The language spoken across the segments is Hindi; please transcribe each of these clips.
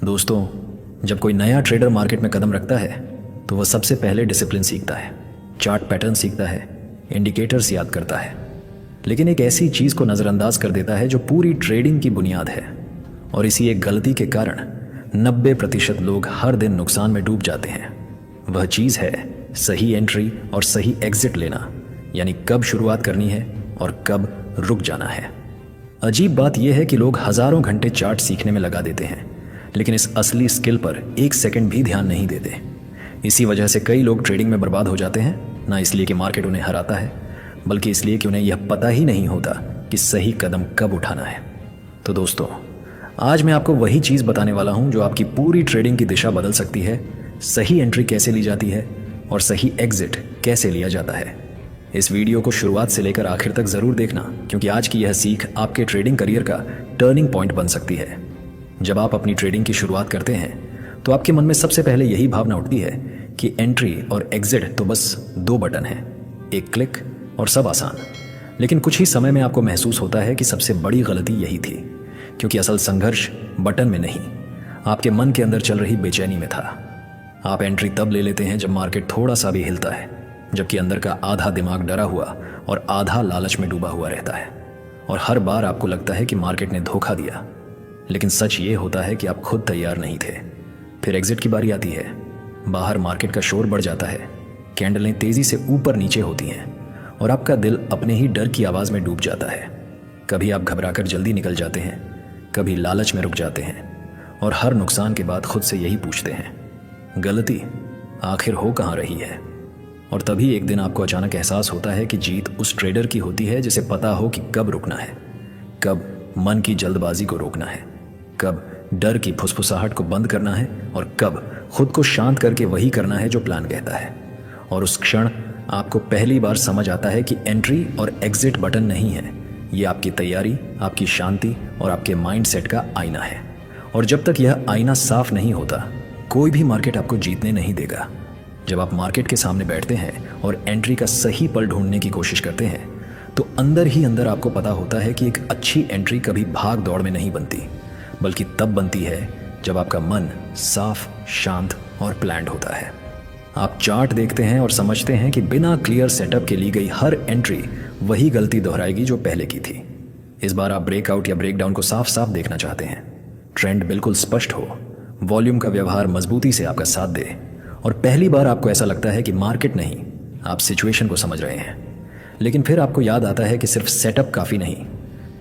दोस्तों, जब कोई नया ट्रेडर मार्केट में कदम रखता है तो वह सबसे पहले डिसिप्लिन सीखता है, चार्ट पैटर्न सीखता है, इंडिकेटर्स याद करता है। लेकिन एक ऐसी चीज़ को नज़रअंदाज कर देता है जो पूरी ट्रेडिंग की बुनियाद है। और इसी एक गलती के कारण 90% लोग हर दिन नुकसान में डूब जाते हैं। वह चीज़ है सही एंट्री और सही एग्जिट लेना, यानी कब शुरुआत करनी है और कब रुक जाना है। अजीब बात यह है कि लोग हज़ारों घंटे चार्ट सीखने में लगा देते हैं, लेकिन इस असली स्किल पर एक सेकंड भी ध्यान नहीं देते। इसी वजह से कई लोग ट्रेडिंग में बर्बाद हो जाते हैं, ना इसलिए कि मार्केट उन्हें हराता है, बल्कि इसलिए कि उन्हें यह पता ही नहीं होता कि सही कदम कब उठाना है। तो दोस्तों, आज मैं आपको वही चीज़ बताने वाला हूं जो आपकी पूरी ट्रेडिंग की दिशा बदल सकती है। सही एंट्री कैसे ली जाती है और सही एग्जिट कैसे लिया जाता है। इस वीडियो को शुरुआत से लेकर आखिर तक ज़रूर देखना, क्योंकि आज की यह सीख आपके ट्रेडिंग करियर का टर्निंग पॉइंट बन सकती है। जब आप अपनी ट्रेडिंग की शुरुआत करते हैं तो आपके मन में सबसे पहले यही भावना उठती है कि एंट्री और एग्जिट तो बस 2 बटन हैं, एक क्लिक और सब आसान। लेकिन कुछ ही समय में आपको महसूस होता है कि सबसे बड़ी गलती यही थी, क्योंकि असल संघर्ष बटन में नहीं, आपके मन के अंदर चल रही बेचैनी में था। आप एंट्री तब ले लेते हैं जब मार्केट थोड़ा सा भी हिलता है, जबकि अंदर का आधा दिमाग डरा हुआ और आधा लालच में डूबा हुआ रहता है। और हर बार आपको लगता है कि मार्केट ने धोखा दिया, लेकिन सच ये होता है कि आप खुद तैयार नहीं थे। फिर एग्जिट की बारी आती है। बाहर मार्केट का शोर बढ़ जाता है, कैंडलें तेजी से ऊपर नीचे होती हैं और आपका दिल अपने ही डर की आवाज़ में डूब जाता है। कभी आप घबराकर जल्दी निकल जाते हैं, कभी लालच में रुक जाते हैं और हर नुकसान के बाद खुद से यही पूछते हैं, गलती आखिर हो कहाँ रही है। और तभी एक दिन आपको अचानक एहसास होता है कि जीत उस ट्रेडर की होती है जिसे पता हो कि कब रुकना है, कब मन की जल्दबाजी को रोकना है, कब डर की फुसफुसाहट को बंद करना है और कब खुद को शांत करके वही करना है जो प्लान कहता है। और उस क्षण आपको पहली बार समझ आता है कि एंट्री और एग्जिट बटन नहीं है, ये आपकी तैयारी, आपकी शांति और आपके माइंडसेट का आईना है। और जब तक यह आईना साफ नहीं होता, कोई भी मार्केट आपको जीतने नहीं देगा। जब आप मार्केट के सामने बैठते हैं और एंट्री का सही पल ढूंढने की कोशिश करते हैं, तो अंदर ही अंदर आपको पता होता है कि एक अच्छी एंट्री कभी भाग दौड़ में नहीं बनती, बल्कि तब बनती है जब आपका मन साफ, शांत और प्लान्ड होता है। आप चार्ट देखते हैं और समझते हैं कि बिना क्लियर सेटअप के ली गई हर एंट्री वही गलती दोहराएगी जो पहले की थी। इस बार आप ब्रेकआउट या ब्रेकडाउन को साफ साफ देखना चाहते हैं। ट्रेंड बिल्कुल स्पष्ट हो, वॉल्यूम का व्यवहार मजबूती से आपका साथ दे और पहली बार आपको ऐसा लगता है कि मार्केट नहीं, आप सिचुएशन को समझ रहे हैं। लेकिन फिर आपको याद आता है कि सिर्फ सेटअप काफ़ी नहीं,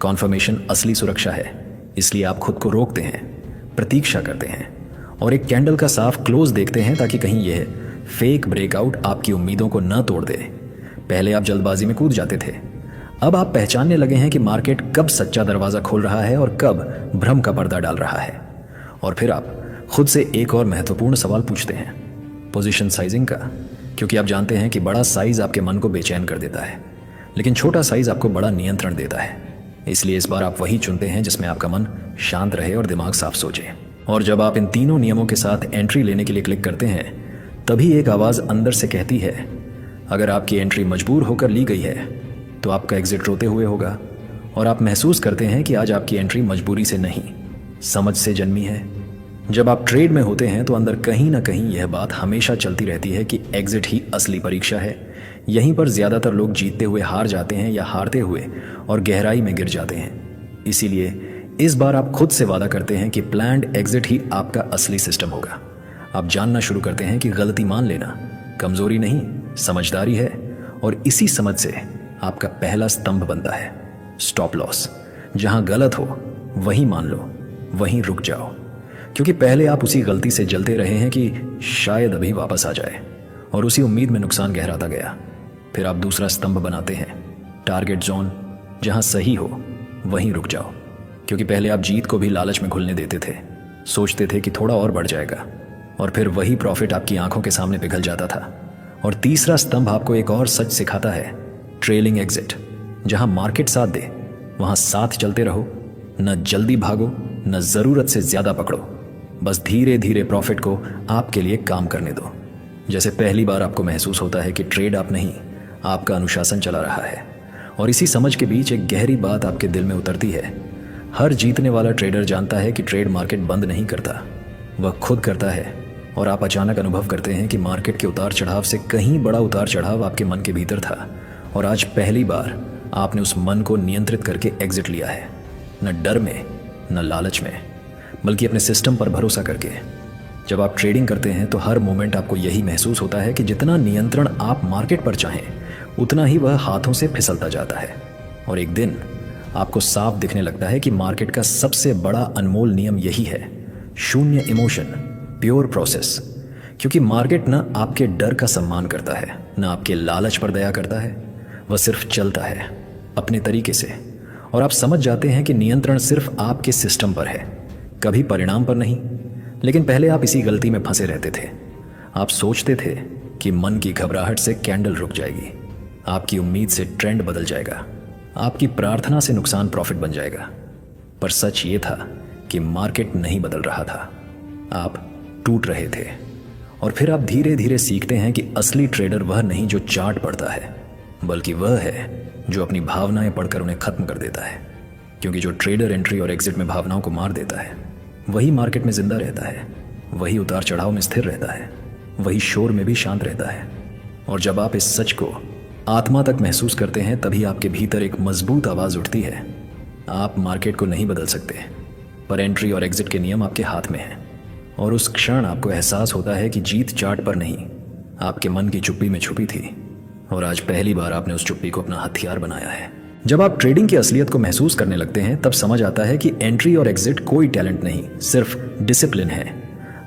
कॉन्फर्मेशन असली सुरक्षा है। इसलिए आप खुद को रोकते हैं, प्रतीक्षा करते हैं और एक कैंडल का साफ क्लोज देखते हैं, ताकि कहीं यह फेक ब्रेकआउट आपकी उम्मीदों को न तोड़ दे। पहले आप जल्दबाजी में कूद जाते थे, अब आप पहचानने लगे हैं कि मार्केट कब सच्चा दरवाज़ा खोल रहा है और कब भ्रम का पर्दा डाल रहा है। और फिर आप खुद से एक और महत्वपूर्ण सवाल पूछते हैं, पोजीशन साइजिंग का, क्योंकि आप जानते हैं कि बड़ा साइज आपके मन को बेचैन कर देता है, लेकिन छोटा साइज आपको बड़ा नियंत्रण देता है। इसलिए इस बार आप वही चुनते हैं जिसमें आपका मन शांत रहे और दिमाग साफ सोचे। और जब आप इन तीनों नियमों के साथ एंट्री लेने के लिए क्लिक करते हैं, तभी एक आवाज़ अंदर से कहती है, अगर आपकी एंट्री मजबूर होकर ली गई है तो आपका एग्जिट रोते हुए होगा। और आप महसूस करते हैं कि आज आपकी एंट्री मजबूरी से नहीं, समझ से जन्मी है। जब आप ट्रेड में होते हैं तो अंदर कहीं ना कहीं यह बात हमेशा चलती रहती है कि एग्जिट ही असली परीक्षा है। यहीं पर ज़्यादातर लोग जीतते हुए हार जाते हैं या हारते हुए और गहराई में गिर जाते हैं। इसीलिए इस बार आप खुद से वादा करते हैं कि प्लान्ड एग्जिट ही आपका असली सिस्टम होगा। आप जानना शुरू करते हैं कि गलती मान लेना कमज़ोरी नहीं, समझदारी है। और इसी समझ से आपका पहला स्तंभ बनता है स्टॉप लॉस। जहाँ गलत हो वहीं मान लो, वहीं रुक जाओ, क्योंकि पहले आप उसी गलती से जलते रहे हैं कि शायद अभी वापस आ जाए, और उसी उम्मीद में नुकसान गहराता गया। फिर आप दूसरा स्तंभ बनाते हैं टारगेट जोन। जहां सही हो वहीं रुक जाओ, क्योंकि पहले आप जीत को भी लालच में घुलने देते थे, सोचते थे कि थोड़ा और बढ़ जाएगा, और फिर वही प्रॉफिट आपकी आंखों के सामने पिघल जाता था। और तीसरा स्तंभ आपको एक और सच सिखाता है ट्रेलिंग एग्जिट। जहां मार्केट साथ दे वहां साथ चलते रहो, न जल्दी भागो, न ज़रूरत से ज़्यादा पकड़ो, बस धीरे धीरे प्रॉफिट को आपके लिए काम करने दो। जैसे पहली बार आपको महसूस होता है कि ट्रेड आप नहीं, आपका अनुशासन चला रहा है। और इसी समझ के बीच एक गहरी बात आपके दिल में उतरती है, हर जीतने वाला ट्रेडर जानता है कि ट्रेड मार्केट बंद नहीं करता, वह खुद करता है और आप अचानक अनुभव करते हैं कि मार्केट के उतार चढ़ाव से कहीं बड़ा उतार चढ़ाव आपके मन के भीतर था और आज पहली बार आपने उस मन को नियंत्रित करके एग्जिट लिया है, न डर में न लालच में, बल्कि अपने सिस्टम पर भरोसा करके। जब आप ट्रेडिंग करते हैं तो हर मोमेंट आपको यही महसूस होता है कि जितना नियंत्रण आप मार्केट पर चाहें उतना ही वह हाथों से फिसलता जाता है और एक दिन आपको साफ दिखने लगता है कि मार्केट का सबसे बड़ा अनमोल नियम यही है, शून्य इमोशन, प्योर प्रोसेस। क्योंकि मार्केट न आपके डर का सम्मान करता है न आपके लालच पर दया करता है, वह सिर्फ चलता है अपने तरीके से। और आप समझ जाते हैं कि नियंत्रण सिर्फ आपके सिस्टम पर है, कभी परिणाम पर नहीं। लेकिन पहले आप इसी गलती में फंसे रहते थे। आप सोचते थे कि मन की घबराहट से कैंडल रुक जाएगी, आपकी उम्मीद से ट्रेंड बदल जाएगा, आपकी प्रार्थना से नुकसान प्रॉफिट बन जाएगा। पर सच ये था कि मार्केट नहीं बदल रहा था, आप टूट रहे थे। और फिर आप धीरे धीरे सीखते हैं कि असली ट्रेडर वह नहीं जो चार्ट पढ़ता है, बल्कि वह है जो अपनी भावनाएं पढ़कर उन्हें खत्म कर देता है। क्योंकि जो ट्रेडर एंट्री और एग्जिट में भावनाओं को मार देता है वही मार्केट में जिंदा रहता है, वही उतार चढ़ाव में स्थिर रहता है, वही शोर में भी शांत रहता है। और जब आप इस सच को आत्मा तक महसूस करते हैं तभी आपके भीतर एक मजबूत आवाज़ उठती है, आप मार्केट को नहीं बदल सकते, पर एंट्री और एग्जिट के नियम आपके हाथ में हैं। और उस क्षण आपको एहसास होता है कि जीत चार्ट पर नहीं, आपके मन की चुप्पी में छुपी थी। और आज पहली बार आपने उस चुप्पी को अपना हथियार बनाया है। जब आप ट्रेडिंग की असलियत को महसूस करने लगते हैं तब समझ आता है कि एंट्री और एग्जिट कोई टैलेंट नहीं, सिर्फ डिसिप्लिन है।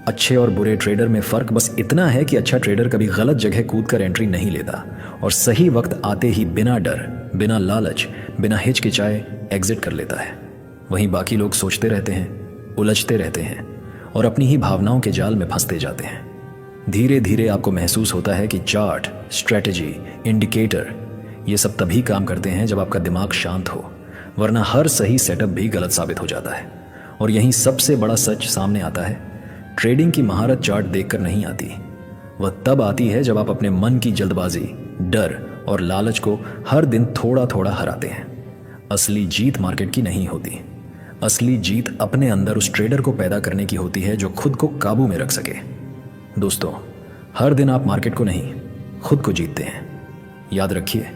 अच्छे और बुरे ट्रेडर में फ़र्क बस इतना है कि अच्छा ट्रेडर कभी गलत जगह कूदकर एंट्री नहीं लेता और सही वक्त आते ही बिना डर, बिना लालच, बिना हिचकिचाए एग्जिट कर लेता है। वहीं बाकी लोग सोचते रहते हैं, उलझते रहते हैं और अपनी ही भावनाओं के जाल में फंसते जाते हैं। धीरे धीरे आपको महसूस होता है कि चार्ट, स्ट्रेटजी, इंडिकेटर ये सब तभी काम करते हैं जब आपका दिमाग शांत हो, वरना हर सही सेटअप भी गलत साबित हो जाता है। और यहीं सबसे बड़ा सच सामने आता है, ट्रेडिंग की महारत चार्ट देखकर नहीं आती, वह तब आती है जब आप अपने मन की जल्दबाजी, डर और लालच को हर दिन थोड़ा थोड़ा हराते हैं। असली जीत मार्केट की नहीं होती, असली जीत अपने अंदर उस ट्रेडर को पैदा करने की होती है जो खुद को काबू में रख सके। दोस्तों, हर दिन आप मार्केट को नहीं, खुद को जीतते हैं। याद रखिए,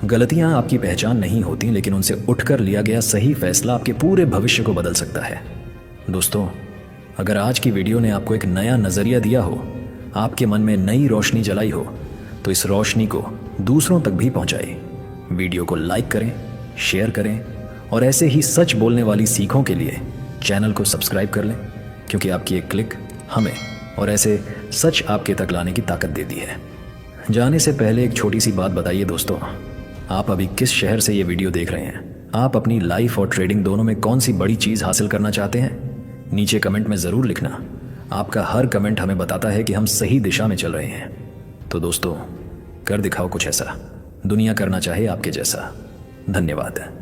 गलतियां आपकी पहचान नहीं होती, लेकिन उनसे उठकर लिया गया सही फैसला आपके पूरे भविष्य को बदल सकता है। दोस्तों, अगर आज की वीडियो ने आपको एक नया नज़रिया दिया हो, आपके मन में नई रोशनी जलाई हो, तो इस रोशनी को दूसरों तक भी पहुंचाइए। वीडियो को लाइक करें, शेयर करें और ऐसे ही सच बोलने वाली सीखों के लिए चैनल को सब्सक्राइब कर लें, क्योंकि आपकी एक क्लिक हमें और ऐसे सच आपके तक लाने की ताकत देती है। जाने से पहले एक छोटी सी बात बताइए दोस्तों, आप अभी किस शहर से ये वीडियो देख रहे हैं? आप अपनी लाइफ और ट्रेडिंग दोनों में कौन सी बड़ी चीज़ हासिल करना चाहते हैं? नीचे कमेंट में ज़रूर लिखना। आपका हर कमेंट हमें बताता है कि हम सही दिशा में चल रहे हैं। तो दोस्तों, कर दिखाओ कुछ ऐसा, दुनिया करना चाहे आपके जैसा। धन्यवाद।